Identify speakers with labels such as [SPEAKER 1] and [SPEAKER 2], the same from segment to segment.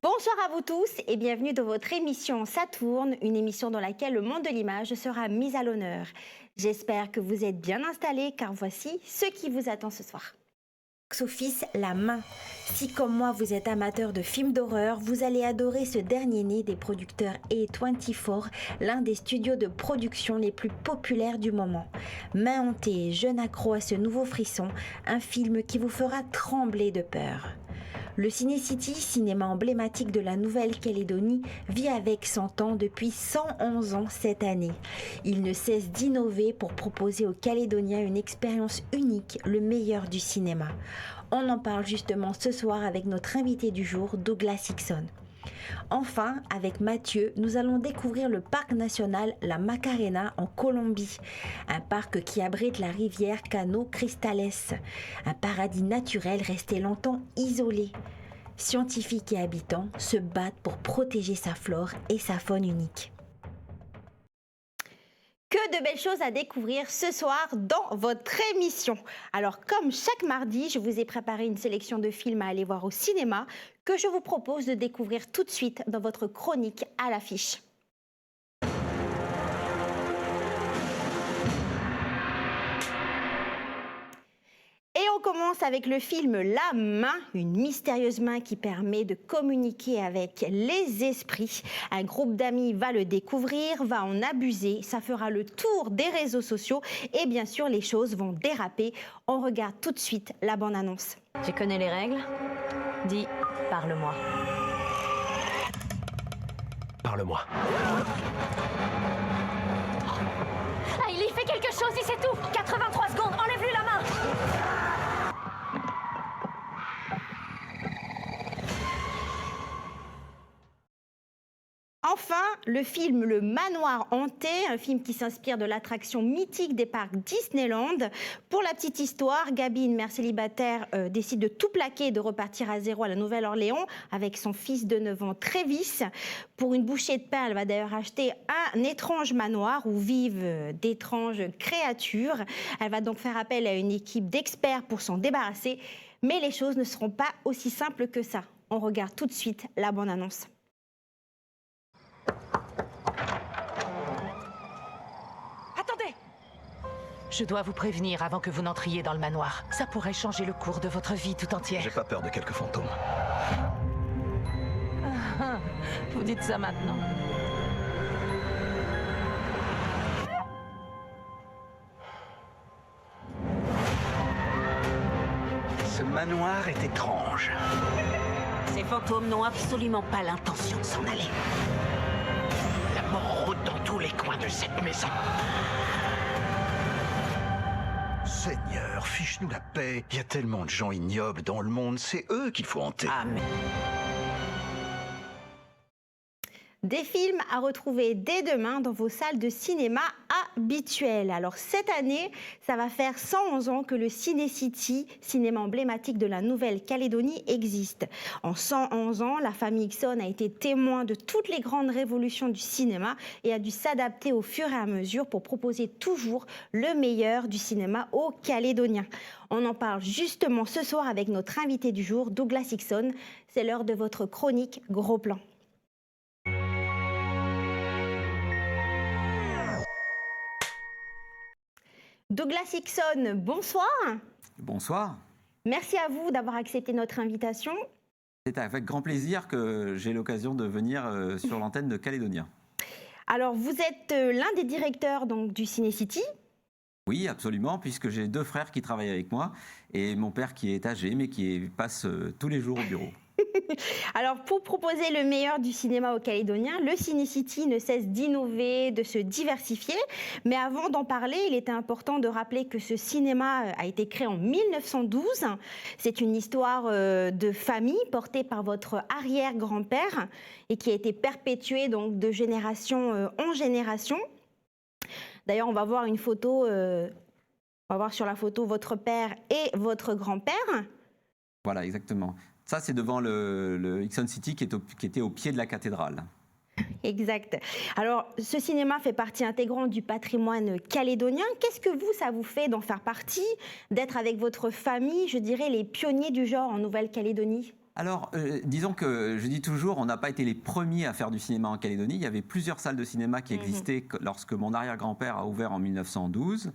[SPEAKER 1] Bonsoir à vous tous et bienvenue dans votre émission Ça tourne, une émission dans laquelle le monde de l'image sera mis à l'honneur. J'espère que vous êtes bien installés car voici ce qui vous attend ce soir. Box-office La Main. Si comme moi vous êtes amateur de films d'horreur, vous allez adorer ce dernier né des producteurs A24, l'un des studios de production les plus populaires du moment. Main hantée, jeune accro à ce nouveau frisson, un film qui vous fera trembler de peur. Le Ciné-City, cinéma emblématique de la Nouvelle-Calédonie, vit avec 100 ans depuis 111 ans cette année. Il ne cesse d'innover pour proposer aux Calédoniens une expérience unique, le meilleur du cinéma. On en parle justement ce soir avec notre invité du jour, Douglas Hickson. Enfin, avec Mathieu, nous allons découvrir le parc national La Macarena en Colombie, un parc qui abrite la rivière Cano Cristales, un paradis naturel resté longtemps isolé. Scientifiques et habitants se battent pour protéger sa flore et sa faune unique. Que de belles choses à découvrir ce soir dans votre émission. Alors comme chaque mardi, je vous ai préparé une sélection de films à aller voir au cinéma que je vous propose de découvrir tout de suite dans votre chronique à l'affiche. Et on commence avec le film La Main, une mystérieuse main qui permet de communiquer avec les esprits. Un groupe d'amis va le découvrir, va en abuser, ça fera le tour des réseaux sociaux et bien sûr les choses vont déraper. On regarde tout de suite la bande-annonce.
[SPEAKER 2] Tu connais les règles? Dis, parle-moi.
[SPEAKER 3] Parle-moi.
[SPEAKER 2] Ah, il y fait quelque chose et c'est tout. 83 secondes, enlève-lui la main.
[SPEAKER 1] Enfin, le film Le Manoir hanté, un film qui s'inspire de l'attraction mythique des parcs Disneyland. Pour la petite histoire, Gabi, une mère célibataire, décide de tout plaquer et de repartir à zéro à la Nouvelle-Orléans avec son fils de 9 ans, Travis. Pour une bouchée de pain, elle va d'ailleurs acheter un étrange manoir où vivent d'étranges créatures. Elle va donc faire appel à une équipe d'experts pour s'en débarrasser. Mais les choses ne seront pas aussi simples que ça. On regarde tout de suite la bande-annonce.
[SPEAKER 4] Attendez! Je dois vous prévenir avant que vous n'entriez dans le manoir. Ça pourrait changer le cours de votre vie tout entière.
[SPEAKER 3] J'ai pas peur de quelques fantômes.
[SPEAKER 4] Vous dites ça maintenant?
[SPEAKER 5] Ce manoir est étrange.
[SPEAKER 6] Ces fantômes n'ont absolument pas l'intention de s'en aller.
[SPEAKER 5] La mort rôde dans tous les coins de cette maison. Seigneur, fiche-nous la paix. Il y a tellement de gens ignobles dans le monde, c'est eux qu'il faut hanter.
[SPEAKER 6] Ah, mais...
[SPEAKER 1] Des films à retrouver dès demain dans vos salles de cinéma habituelles. Alors cette année, ça va faire 111 ans que le Ciné-City, cinéma emblématique de la Nouvelle-Calédonie, existe. En 111 ans, la famille Hickson a été témoin de toutes les grandes révolutions du cinéma et a dû s'adapter au fur et à mesure pour proposer toujours le meilleur du cinéma aux Calédoniens. On en parle justement ce soir avec notre invité du jour, Douglas Hickson. C'est l'heure de votre chronique Gros Plan. Douglas Hickson, bonsoir.
[SPEAKER 7] Bonsoir.
[SPEAKER 1] Merci à vous d'avoir accepté notre invitation.
[SPEAKER 7] C'est avec grand plaisir que j'ai l'occasion de venir sur l'antenne de Calédonia.
[SPEAKER 1] Alors, vous êtes l'un des directeurs donc, du Ciné-City.
[SPEAKER 7] Oui, absolument, puisque j'ai 2 frères qui travaillent avec moi et mon père qui est âgé, mais qui passe tous les jours au bureau.
[SPEAKER 1] Alors, pour proposer le meilleur du cinéma aux Calédoniens, le Ciné-City ne cesse d'innover, de se diversifier. Mais avant d'en parler, il était important de rappeler que ce cinéma a été créé en 1912. C'est une histoire de famille portée par votre arrière-grand-père et qui a été perpétuée donc, de génération en génération. D'ailleurs, on va voir une photo, on va voir sur la photo votre père et votre grand-père.
[SPEAKER 7] Voilà, exactement. Ça, c'est devant le Hickson City qui était au pied de la cathédrale.
[SPEAKER 1] Exact. Alors, ce cinéma fait partie intégrante du patrimoine calédonien. Qu'est-ce que ça vous fait d'en faire partie, d'être avec votre famille, je dirais, les pionniers du genre en Nouvelle-Calédonie?
[SPEAKER 7] Alors, disons que je dis toujours, on n'a pas été les premiers à faire du cinéma en Calédonie. Il y avait plusieurs salles de cinéma qui existaient lorsque mon arrière-grand-père a ouvert en 1912.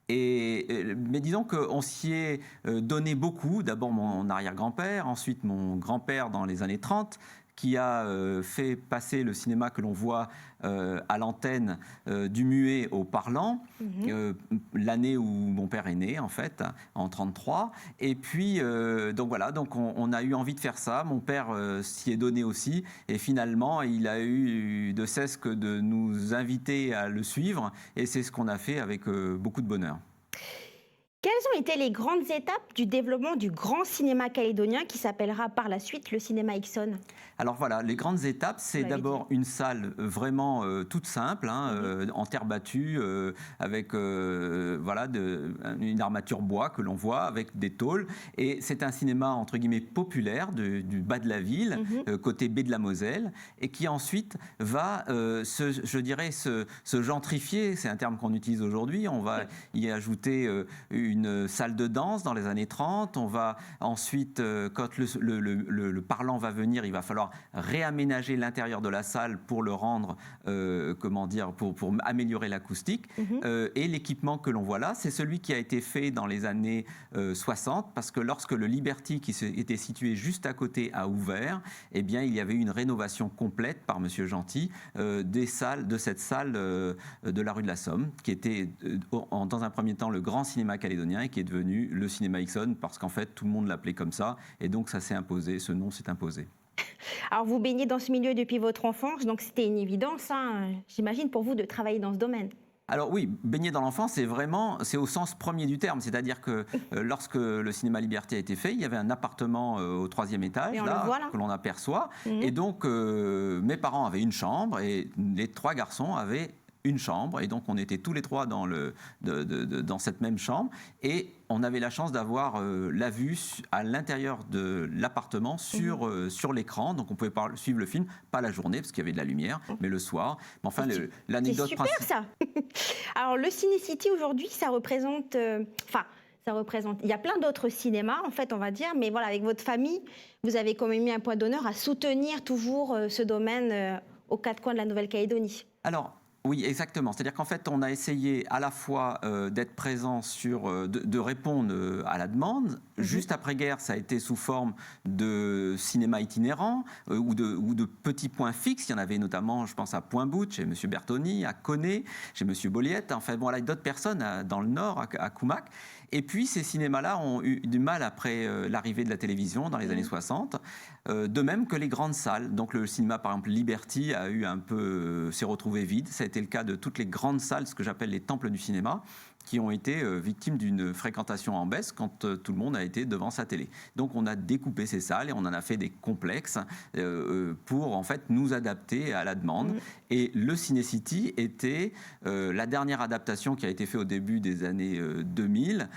[SPEAKER 7] Mais disons qu'on s'y est donné beaucoup. D'abord mon arrière-grand-père, ensuite mon grand-père dans les années 30, qui a fait passer le cinéma que l'on voit à l'antenne du muet au parlant, l'année où mon père est né, en fait, en 1933. Et puis, donc voilà, donc on a eu envie de faire ça. Mon père s'y est donné aussi. Et finalement, il a eu de cesse que de nous inviter à le suivre. Et c'est ce qu'on a fait avec beaucoup de bonheur.
[SPEAKER 1] Quelles ont été les grandes étapes du développement du grand cinéma calédonien qui s'appellera par la suite le cinéma Ixon?
[SPEAKER 7] Alors voilà, les grandes étapes, c'est d'abord une salle vraiment toute simple, en terre battue, avec voilà, une armature bois que l'on voit, avec des tôles. Et c'est un cinéma, entre guillemets, populaire du bas de la ville, côté baie de la Moselle, et qui ensuite va, je dirais, se gentrifier. C'est un terme qu'on utilise aujourd'hui. On va y ajouter une salle de danse dans les années 30. On va ensuite, quand le parlant va venir, il va falloir réaménager l'intérieur de la salle pour le rendre, comment dire, pour améliorer l'acoustique. Et l'équipement que l'on voit là, c'est celui qui a été fait dans les années 60, parce que lorsque le Liberty, qui était situé juste à côté, a ouvert, eh bien, il y avait eu une rénovation complète par Monsieur Gentil de cette salle de la rue de la Somme, qui était dans un premier temps le grand cinéma calédonien et qui est devenu le cinéma Ixon, parce qu'en fait tout le monde l'appelait comme ça, et donc ça s'est imposé, ce nom s'est imposé.
[SPEAKER 1] Alors vous baignez dans ce milieu depuis votre enfance, donc c'était une évidence, j'imagine, pour vous de travailler dans ce domaine.
[SPEAKER 7] Alors oui, baigner dans l'enfance, c'est au sens premier du terme. C'est-à-dire que lorsque le cinéma Liberté a été fait, il y avait un appartement au 3e étage, là, que l'on aperçoit. Et donc, mes parents avaient une chambre et les 3 garçons avaient une chambre. Et donc, on était tous les 3 dans cette même chambre. Et on avait la chance d'avoir la vue à l'intérieur de l'appartement sur l'écran. Donc, on pouvait suivre le film, pas la journée, parce qu'il y avait de la lumière, mais le soir. Mais enfin, l'anecdote
[SPEAKER 1] principale... C'est super, ça. Alors, le Ciné-City, aujourd'hui, ça représente... il y a plein d'autres cinémas, en fait, on va dire. Mais voilà, avec votre famille, vous avez quand même mis un point d'honneur à soutenir toujours ce domaine aux 4 coins de la Nouvelle-Calédonie.
[SPEAKER 7] Alors... Oui, exactement. C'est-à-dire qu'en fait, on a essayé à la fois d'être présent de répondre à la demande. Juste après-guerre, ça a été sous forme de cinéma itinérant ou de petits points fixes. Il y en avait notamment, je pense, à Point-Bout, chez M. Bertoni, à Coné, chez M. Boliette. Enfin, bon, là, d'autres personnes dans le Nord, à Koumak. Et puis, ces cinémas-là ont eu du mal après l'arrivée de la télévision dans les années 60, de même que les grandes salles. Donc, le cinéma, par exemple, Liberty s'est retrouvé vide. Ça a été le cas de toutes les grandes salles, ce que j'appelle les temples du cinéma, qui ont été victimes d'une fréquentation en baisse quand tout le monde a été devant sa télé. Donc on a découpé ces salles et on en a fait des complexes pour en fait nous adapter à la demande. Et le Ciné-City était la dernière adaptation qui a été faite au début des années 2000,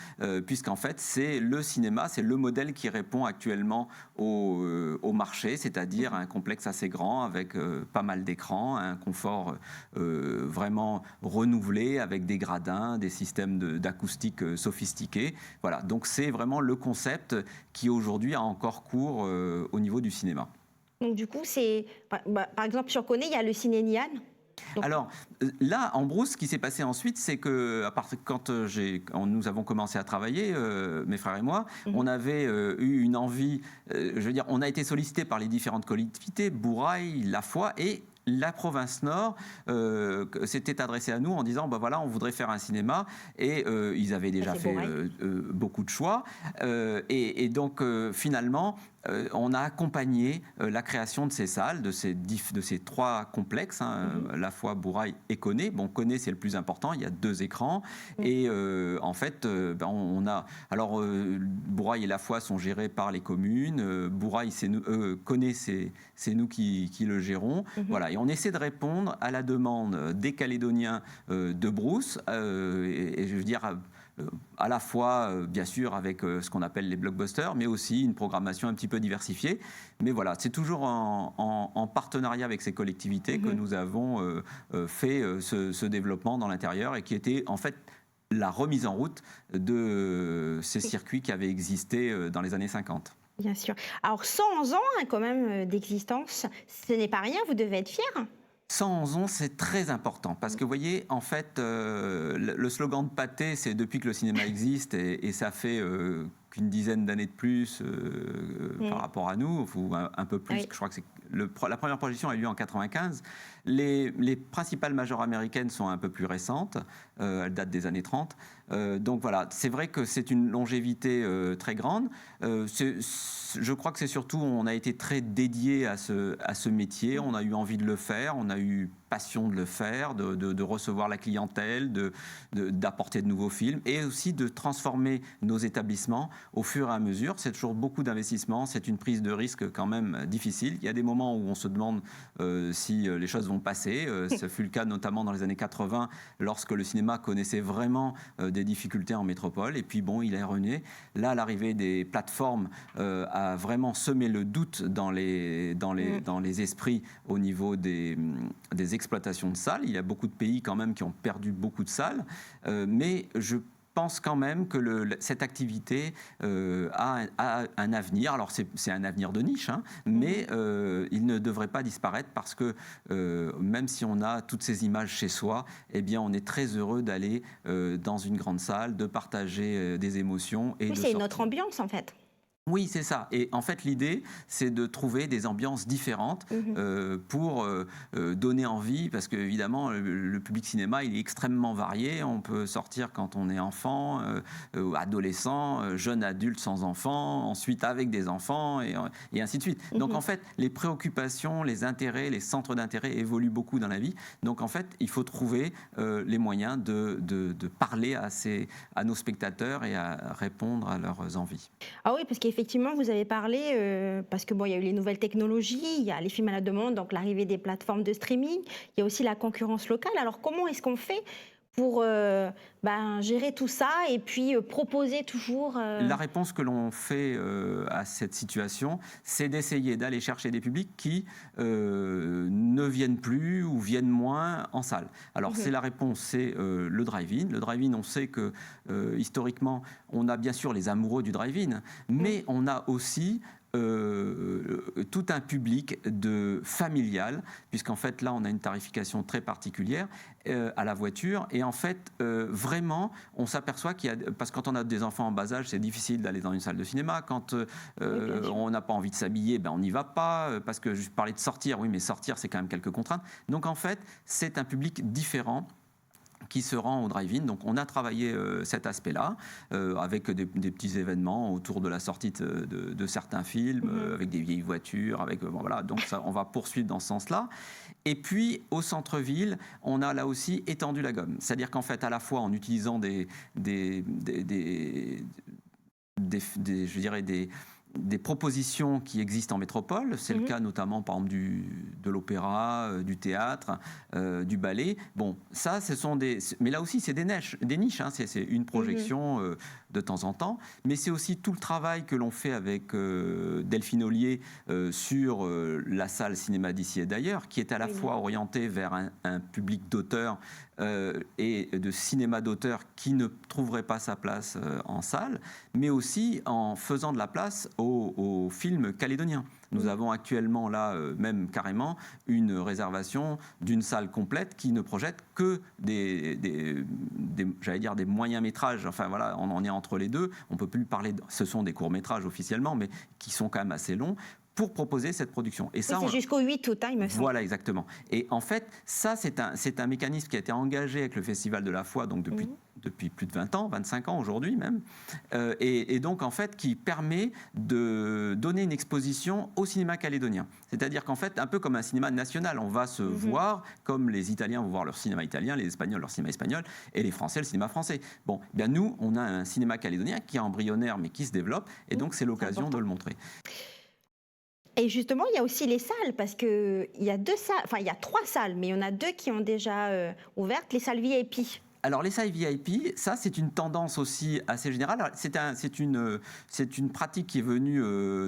[SPEAKER 7] puisqu'en fait c'est le cinéma, c'est le modèle qui répond actuellement au marché, c'est-à-dire un complexe assez grand avec pas mal d'écrans, un confort vraiment renouvelé avec des gradins, des systèmes d'acoustique sophistiqués. Voilà, donc c'est vraiment le concept qui aujourd'hui a encore cours au niveau du cinéma.
[SPEAKER 1] Donc du coup, par exemple sur Coné, il y a le Ciné Nian. Donc...
[SPEAKER 7] Alors là, en Brousse, ce qui s'est passé ensuite, c'est que quand nous avons commencé à travailler, mes frères et moi, on avait eu une envie, je veux dire, on a été sollicité par les différentes collectivités, Bourail, La Foix et la province Nord s'était adressée à nous en disant voilà, on voudrait faire un cinéma, et ils avaient déjà fait beaucoup de choix, et donc finalement on a accompagné la création de ces salles, de ces 3 complexes, La Foix, Bourail et Coné. Bon, Coné c'est le plus important, il y a 2 écrans, et en fait on a alors Bourail et La Foix sont gérés par les communes, Bourail c'est nous, Coné c'est nous qui le gérons. Voilà, et on essaie de répondre à la demande des Calédoniens de Brousse, et je veux dire à la fois, bien sûr, avec ce qu'on appelle les blockbusters, mais aussi une programmation un petit peu diversifiée. Mais voilà, c'est toujours en partenariat avec ces collectivités que nous avons fait ce développement dans l'intérieur, et qui était en fait la remise en route de ces circuits qui avaient existé dans les années 50.
[SPEAKER 1] Bien sûr. Alors 100 ans hein, quand même d'existence, ce n'est pas rien, vous devez être fiers.
[SPEAKER 7] 111 ans, c'est très important parce que vous voyez, en fait, le slogan de Pathé, c'est depuis que le cinéma existe et ça fait qu'une dizaine d'années de plus par rapport à nous, ou un peu plus.
[SPEAKER 1] Oui.
[SPEAKER 7] Je crois que la première projection a eu lieu en 95. Les principales majors américaines sont un peu plus récentes, elles datent des années 30. Donc voilà, c'est vrai que c'est une longévité très grande. Je crois que c'est surtout, on a été très dédié à ce métier, on a eu envie de le faire, on a eu passion de le faire, de recevoir la clientèle, d'apporter de nouveaux films et aussi de transformer nos établissements au fur et à mesure. C'est toujours beaucoup d'investissement, c'est une prise de risque quand même difficile. Il y a des moments où on se demande si les choses vont passer. Ce fut le cas notamment dans les années 80 lorsque le cinéma connaissait vraiment des difficultés en métropole. Et puis bon, il est revenu. Là, l'arrivée des plateformes a vraiment semé le doute dans les esprits au niveau des exploitations de salles. Il y a beaucoup de pays quand même qui ont perdu beaucoup de salles. Mais je pense quand même que cette activité a un avenir. Alors c'est un avenir de niche, hein, mais il ne devrait pas disparaître parce que même si on a toutes ces images chez soi, eh bien on est très heureux d'aller dans une grande salle, de partager des émotions et
[SPEAKER 1] Oui,
[SPEAKER 7] de
[SPEAKER 1] c'est
[SPEAKER 7] sortir.
[SPEAKER 1] notre ambiance en fait.
[SPEAKER 7] Oui, c'est ça. Et en fait, l'idée, c'est de trouver des ambiances différentes pour donner envie, parce qu'évidemment, le public cinéma, il est extrêmement varié. On peut sortir quand on est enfant, adolescent, jeune adulte sans enfant, ensuite avec des enfants, et ainsi de suite. Donc, en fait, les préoccupations, les intérêts, les centres d'intérêt évoluent beaucoup dans la vie. Donc, en fait, il faut trouver les moyens de parler à nos spectateurs et à répondre à leurs envies.
[SPEAKER 1] Ah oui, parce qu'effectivement, vous avez parlé, parce que bon, il y a eu les nouvelles technologies, il y a les films à la demande, donc l'arrivée des plateformes de streaming, il y a aussi la concurrence locale. Alors comment est-ce qu'on fait pour gérer tout ça et puis proposer toujours
[SPEAKER 7] La réponse que l'on fait à cette situation, c'est d'essayer d'aller chercher des publics qui ne viennent plus ou viennent moins en salle. Alors c'est la réponse, c'est le drive-in. Le drive-in, on sait que historiquement, on a bien sûr les amoureux du drive-in, mais on a aussi tout un public familial, puisqu'en fait là on a une tarification très particulière à la voiture, et en fait vraiment on s'aperçoit parce que quand on a des enfants en bas âge, c'est difficile d'aller dans une salle de cinéma. Quand on n'a pas envie de s'habiller, on n'y va pas, parce que je parlais de sortir, oui, mais sortir c'est quand même quelques contraintes. Donc en fait c'est un public différent qui se rend au drive-in. Donc on a travaillé cet aspect-là avec des petits événements autour de la sortie de certains films, avec des vieilles voitures, voilà. Donc ça, on va poursuivre dans ce sens-là. Et puis au centre-ville, on a là aussi étendu la gomme. C'est-à-dire qu'en fait, à la fois en utilisant des propositions qui existent en métropole, c'est le cas notamment par exemple de l'opéra, du théâtre, du ballet. Bon, ça, mais là aussi, c'est des niches, hein. C'est une projection de temps en temps, mais c'est aussi tout le travail que l'on fait avec Delphine Ollier sur la salle cinéma d'ici et d'ailleurs, qui est à la fois orientée vers un public d'auteurs et de cinéma d'auteur qui ne trouverait pas sa place en salle, mais aussi en faisant de la place aux films calédoniens. Nous avons actuellement là, même carrément, une réservation d'une salle complète qui ne projette que j'allais dire des moyens métrages. Enfin voilà, on en est entre les deux. On peut plus parler. Ce sont des courts métrages officiellement, mais qui sont quand même assez longs, pour proposer cette production. Et ça,
[SPEAKER 1] c'est jusqu'au 8 août, hein, il me semble.
[SPEAKER 7] Voilà, exactement. Et en fait, ça, c'est un mécanisme qui a été engagé avec le Festival de la Foi donc depuis plus de 20 ans, 25 ans aujourd'hui même, et donc en fait qui permet de donner une exposition au cinéma calédonien. C'est-à-dire qu'en fait, un peu comme un cinéma national, on va se voir comme les Italiens vont voir leur cinéma italien, les Espagnols leur cinéma espagnol, et les Français le cinéma français. Bon, bien nous, on a un cinéma calédonien qui est embryonnaire mais qui se développe, et donc c'est l'occasion de le montrer.
[SPEAKER 1] Et justement, il y a aussi les salles, parce qu'il y a 3 salles, mais il y en a 2 qui ont déjà ouvertes, les salles VIP.
[SPEAKER 7] Alors les salles VIP, ça c'est une tendance aussi assez générale. C'est une pratique qui est venue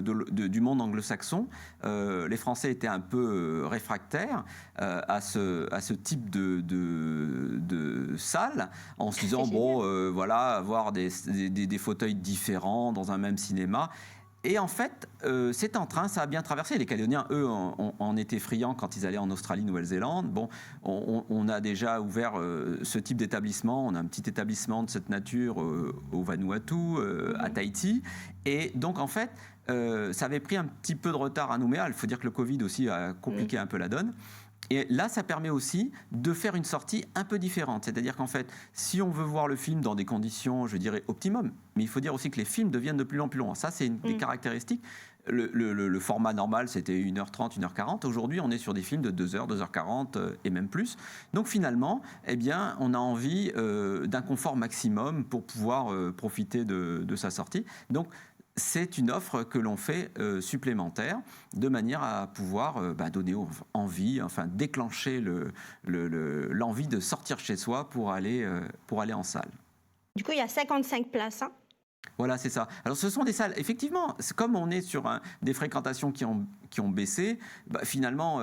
[SPEAKER 7] du monde anglo-saxon. Les Français étaient un peu réfractaires à ce type de salle, en se disant voilà, avoir des fauteuils différents dans un même cinéma. Et en fait, c'est en train, ça a bien traversé. Les Calédoniens, eux, en étaient friands quand ils allaient en Australie, Nouvelle-Zélande. Bon, on a déjà ouvert ce type d'établissement. On a un petit établissement de cette nature au Vanuatu, à Tahiti. Et donc, en fait, ça avait pris un petit peu de retard à Nouméa. Il faut dire que le Covid aussi a compliqué un peu la donne. Et là, ça permet aussi de faire une sortie un peu différente. C'est-à-dire qu'en fait, si on veut voir le film dans des conditions, je dirais, optimum, mais il faut dire aussi que les films deviennent de plus en plus longs. Ça, c'est une des caractéristiques. Le format normal, c'était 1h30, 1h40. Aujourd'hui, on est sur des films de 2h, 2h40 et même plus. Donc finalement, eh bien, on a envie d'un confort maximum pour pouvoir profiter de sa sortie. Donc, c'est une offre que l'on fait supplémentaire de manière à pouvoir donner envie, enfin déclencher l'envie de sortir chez soi pour aller en salle.
[SPEAKER 1] Du coup, il y a 55 places. Hein.
[SPEAKER 7] Voilà, c'est ça. Alors, ce sont des salles, effectivement, comme on est sur des fréquentations qui ont baissé, finalement,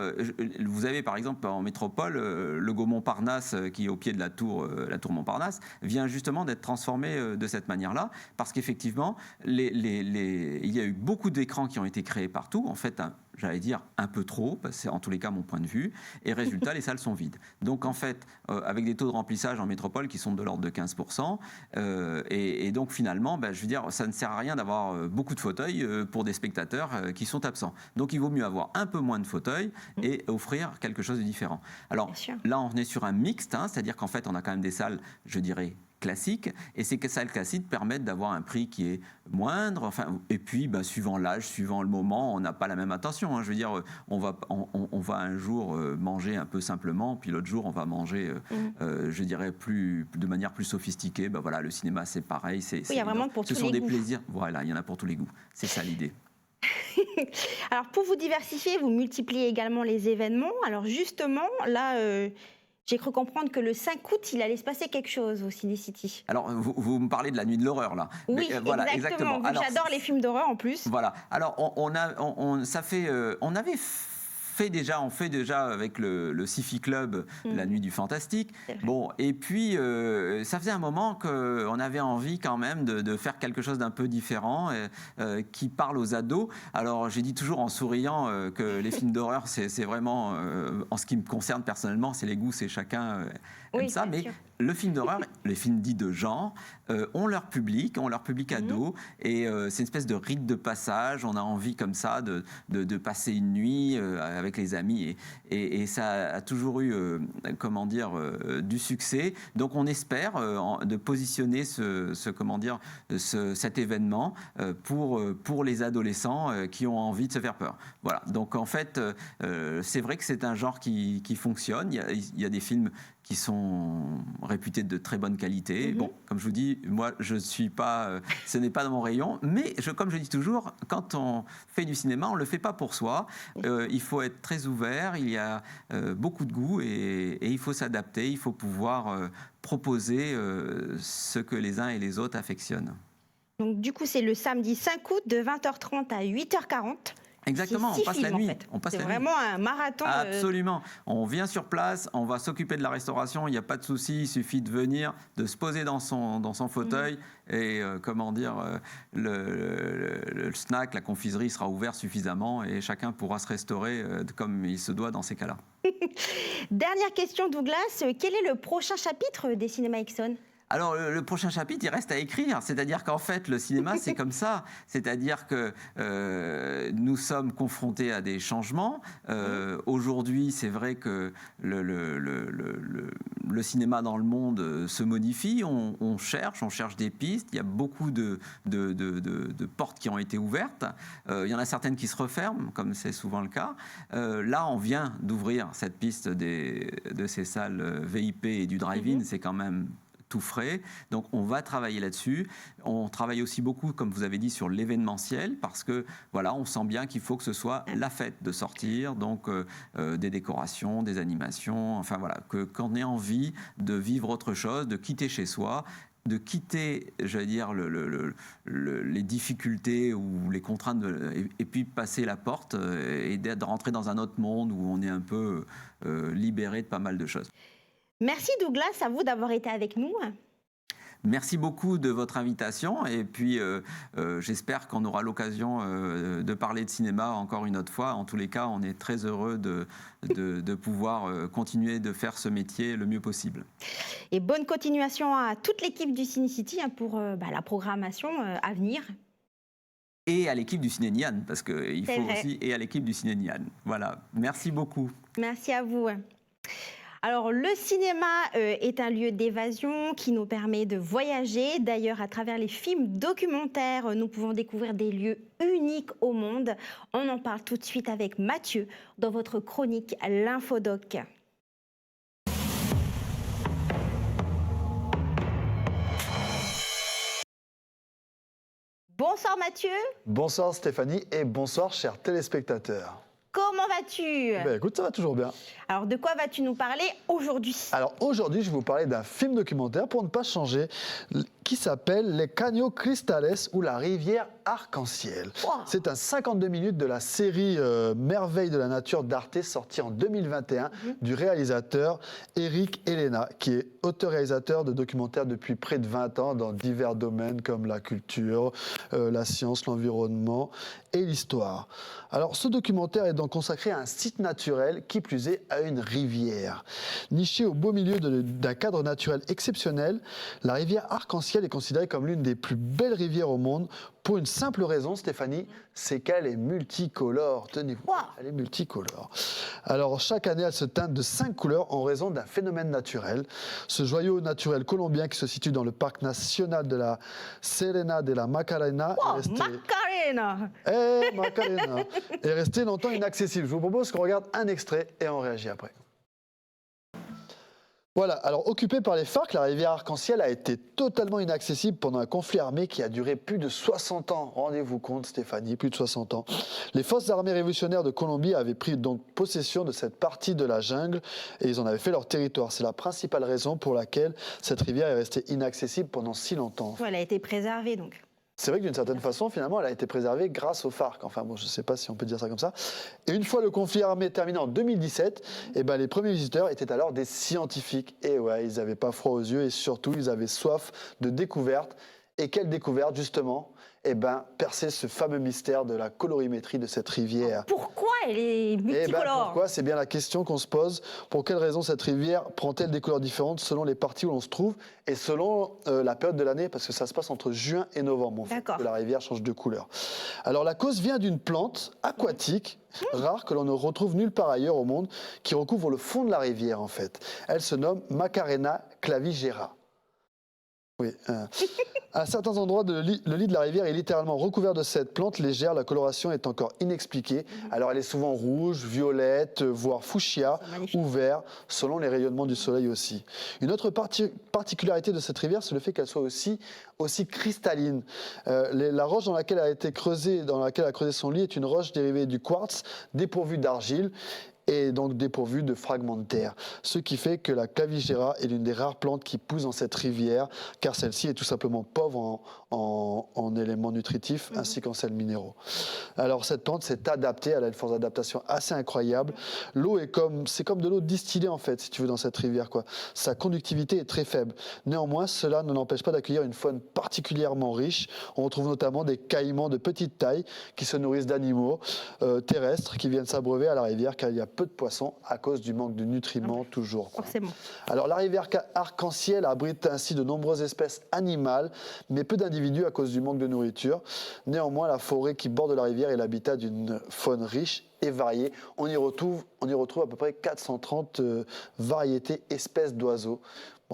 [SPEAKER 7] vous avez par exemple en métropole, le Gaumont-Parnasse, qui est au pied de la tour Montparnasse, vient justement d'être transformé de cette manière-là, parce qu'effectivement, il y a eu beaucoup d'écrans qui ont été créés partout, en fait, j'allais dire un peu trop, c'est en tous les cas mon point de vue, et résultat, les salles sont vides. Donc en fait, avec des taux de remplissage en métropole qui sont de l'ordre de 15%, et donc finalement, je veux dire, ça ne sert à rien d'avoir beaucoup de fauteuils pour des spectateurs qui sont absents. Donc il vaut mieux avoir un peu moins de fauteuils et offrir quelque chose de différent. Alors là, on est sur un mixte, c'est-à-dire qu'en fait, on a quand même des salles, je dirais, classiques, et ces salles classiques permettent d'avoir un prix qui est moindre, et puis suivant l'âge, suivant le moment, on n'a pas la même attention. Je veux dire, on va un jour manger un peu simplement, puis l'autre jour on va manger, je dirais, de manière plus sophistiquée. Voilà, le cinéma c'est pareil.
[SPEAKER 1] Il y a vraiment pour tous les goûts.
[SPEAKER 7] Ce sont des plaisirs. Voilà, il y en a pour tous les goûts. C'est ça l'idée.
[SPEAKER 1] Alors pour vous diversifier, vous multipliez également les événements. Alors justement, là, j'ai cru comprendre que le 5 août, il allait se passer quelque chose au Ciné City.
[SPEAKER 7] Alors, vous me parlez de la nuit de l'horreur, là.
[SPEAKER 1] Oui, voilà, exactement. Alors, j'adore les films d'horreur en plus.
[SPEAKER 7] Voilà. Alors, on avait fait déjà avec le Sci-Fi Club la nuit du fantastique. Bon, et puis ça faisait un moment qu'on avait envie quand même de faire quelque chose d'un peu différent qui parle aux ados. Alors j'ai dit toujours en souriant que les films d'horreur c'est vraiment, en ce qui me concerne personnellement, c'est les goûts, c'est chacun aime ça, mais sûr. Le film d'horreur, les films dits de genre, ont leur public ado, et c'est une espèce de rite de passage. On a envie comme ça de passer une nuit avec les amis, et ça a toujours eu, du succès. Donc on espère de positionner cet événement pour les adolescents qui ont envie de se faire peur. Voilà. Donc en fait, c'est vrai que c'est un genre qui fonctionne. Il y a des films qui sont réputés de très bonne qualité. Bon, comme je vous dis, moi, je suis pas, ce n'est pas dans mon rayon, mais comme je dis toujours, quand on fait du cinéma, on le fait pas pour soi. Il faut être très ouvert, il y a beaucoup de goût, et il faut s'adapter, il faut pouvoir proposer ce que les uns et les autres affectionnent.
[SPEAKER 1] Donc du coup, c'est le samedi 5 août de 20h30 à 8h40.
[SPEAKER 7] Exactement, on passe la nuit.
[SPEAKER 1] C'est vraiment un marathon.
[SPEAKER 7] Absolument. On vient sur place, on va s'occuper de la restauration, il n'y a pas de souci, il suffit de venir, de se poser dans son fauteuil, et le snack, la confiserie sera ouvert suffisamment, et chacun pourra se restaurer comme il se doit dans ces cas-là.
[SPEAKER 1] Dernière question, Douglas, quel est le prochain chapitre des Cinéma Ixon ?
[SPEAKER 7] Alors, le prochain chapitre, il reste à écrire. C'est-à-dire qu'en fait, le cinéma, c'est comme ça. C'est-à-dire que nous sommes confrontés à des changements. Aujourd'hui, c'est vrai que le cinéma dans le monde se modifie. On cherche des pistes. Il y a beaucoup de portes qui ont été ouvertes. Il y en a certaines qui se referment, comme c'est souvent le cas. Là, on vient d'ouvrir cette piste de ces salles VIP et du drive-in. C'est quand même tout frais. Donc on va travailler là-dessus. On travaille aussi beaucoup, comme vous avez dit, sur l'événementiel, parce que voilà, on sent bien qu'il faut que ce soit la fête de sortir, donc des décorations, des animations, enfin voilà, qu'on ait envie de vivre autre chose, de quitter chez soi, de quitter, j'allais dire, les difficultés ou les contraintes, et puis passer la porte et de rentrer dans un autre monde où on est un peu libéré de pas mal de choses.
[SPEAKER 1] Merci Douglas, à vous d'avoir été avec nous.
[SPEAKER 7] Merci beaucoup de votre invitation et puis j'espère qu'on aura l'occasion de parler de cinéma encore une autre fois. En tous les cas, on est très heureux de pouvoir continuer de faire ce métier le mieux possible.
[SPEAKER 1] Et bonne continuation à toute l'équipe du CineCity pour la programmation à venir.
[SPEAKER 7] Et à l'équipe du Ciné Nian, parce qu'il
[SPEAKER 1] C'est
[SPEAKER 7] faut
[SPEAKER 1] vrai.
[SPEAKER 7] aussi, et à l'équipe du Ciné Nian. Voilà, merci beaucoup.
[SPEAKER 1] Merci à vous. Alors, le cinéma est un lieu d'évasion qui nous permet de voyager. D'ailleurs, à travers les films documentaires, nous pouvons découvrir des lieux uniques au monde. On en parle tout de suite avec Mathieu dans votre chronique L'Infodoc. Bonsoir Mathieu,
[SPEAKER 8] Bonsoir Stéphanie et bonsoir chers téléspectateurs.
[SPEAKER 1] comment vas-tu?
[SPEAKER 8] Ben écoute, ça va toujours bien.
[SPEAKER 1] Alors, de quoi vas-tu nous parler aujourd'hui?
[SPEAKER 8] Alors aujourd'hui, je vais vous parler d'un film documentaire pour ne pas changer qui s'appelle Les Caños Cristales ou la rivière arc-en-ciel.
[SPEAKER 1] Wow.
[SPEAKER 8] C'est un 52 minutes de la série Merveilles de la nature d'Arte sortie en 2021 du réalisateur Eric Helena, qui est auteur-réalisateur de documentaires depuis près de 20 ans dans divers domaines comme la culture, la science, l'environnement et l'histoire. Alors ce documentaire est donc consacré à un site naturel, qui plus est à une rivière. Nichée au beau milieu d'un cadre naturel exceptionnel, la rivière Arc-en-Ciel est considérée comme l'une des plus belles rivières au monde pour une simple raison, Stéphanie, c'est qu'elle est multicolore. Tenez-vous,
[SPEAKER 1] Wow.
[SPEAKER 8] elle est multicolore. Alors chaque année, elle se teinte de 5 couleurs en raison d'un phénomène naturel. Ce joyau naturel colombien qui se situe dans le parc national de la Serena de la Macarena
[SPEAKER 1] Oh,
[SPEAKER 8] est resté...
[SPEAKER 1] Macarena!
[SPEAKER 8] Macarena est resté longtemps inaccessible. Je vous propose qu'on regarde un extrait et on réagit après. Voilà, alors occupée par les FARC, la rivière Arc-en-Ciel a été totalement inaccessible pendant un conflit armé qui a duré plus de 60 ans. Rendez-vous compte Stéphanie, plus de 60 ans. Les forces armées révolutionnaires de Colombie avaient pris donc possession de cette partie de la jungle et ils en avaient fait leur territoire. C'est la principale raison pour laquelle cette rivière est restée inaccessible pendant si longtemps.
[SPEAKER 1] Elle a été préservée donc.
[SPEAKER 8] C'est vrai que d'une certaine façon, finalement, elle a été préservée grâce aux FARC. Enfin, bon, je ne sais pas si on peut dire ça comme ça. Et une fois le conflit armé terminé en 2017, les premiers visiteurs étaient alors des scientifiques. Et ouais, ils n'avaient pas froid aux yeux et surtout, ils avaient soif de découvertes. Et quelle découverte, justement? Percer ce fameux mystère de la colorimétrie de cette rivière.
[SPEAKER 1] Pourquoi elle est multicolore?
[SPEAKER 8] Pourquoi? C'est bien la question qu'on se pose. Pour quelle raison cette rivière prend-elle des couleurs différentes selon les parties où l'on se trouve et selon la période de l'année? Parce que ça se passe entre juin et novembre, en fait, que la rivière change de couleur. Alors la cause vient d'une plante aquatique rare que l'on ne retrouve nulle part ailleurs au monde, qui recouvre le fond de la rivière, en fait. Elle se nomme Macarena clavigera. Oui. À certains endroits, le lit de la rivière est littéralement recouvert de cette plante légère. La coloration est encore inexpliquée. Alors, elle est souvent rouge, violette, voire fuchsia ou vert, selon les rayonnements du soleil aussi. Une autre particularité de cette rivière, c'est le fait qu'elle soit aussi cristalline. La roche dans laquelle elle a été creusée, dans laquelle elle a creusé son lit, est une roche dérivée du quartz, dépourvue d'argile et donc dépourvue de fragments de terre. Ce qui fait que la clavigera est l'une des rares plantes qui poussent dans cette rivière, car celle-ci est tout simplement pauvre en éléments nutritifs ainsi qu'en sels minéraux. Alors cette plante s'est adaptée, elle a une force d'adaptation assez incroyable. L'eau c'est comme de l'eau distillée en fait, si tu veux, dans cette rivière, quoi. Sa conductivité est très faible. Néanmoins, cela ne l'empêche pas d'accueillir une faune particulièrement riche. On retrouve notamment des caïmans de petite taille qui se nourrissent d'animaux terrestres qui viennent s'abreuver à la rivière, car il y a peu de poissons à cause du manque de nutriments toujours.
[SPEAKER 1] Forcément.
[SPEAKER 8] Alors la rivière Arc-en-Ciel abrite ainsi de nombreuses espèces animales, mais peu d'individus à cause du manque de nourriture. Néanmoins, la forêt qui borde la rivière est l'habitat d'une faune riche et variée. On y retrouve à peu près 430 variétés, espèces d'oiseaux.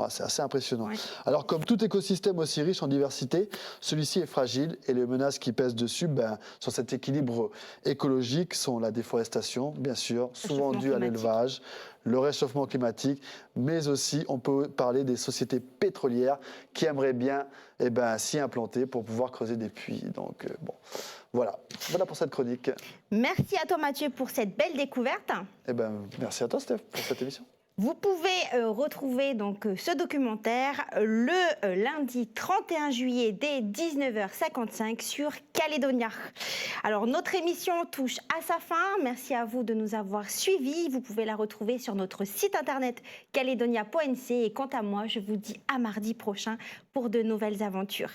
[SPEAKER 8] C'est assez impressionnant. Oui. Alors, comme tout écosystème aussi riche en diversité, celui-ci est fragile et les menaces qui pèsent dessus sur cet équilibre écologique sont la déforestation, bien sûr, souvent due à l'élevage, le réchauffement climatique, mais aussi on peut parler des sociétés pétrolières qui aimeraient bien s'y implanter pour pouvoir creuser des puits. Donc, voilà pour cette chronique.
[SPEAKER 1] Merci à toi Mathieu pour cette belle découverte.
[SPEAKER 8] Merci à toi Steph pour cette émission.
[SPEAKER 1] Vous pouvez retrouver donc ce documentaire le lundi 31 juillet dès 19h55 sur Calédonia. Alors notre émission touche à sa fin. Merci à vous de nous avoir suivis. Vous pouvez la retrouver sur notre site internet caledonia.nc et quant à moi, je vous dis à mardi prochain pour de nouvelles aventures.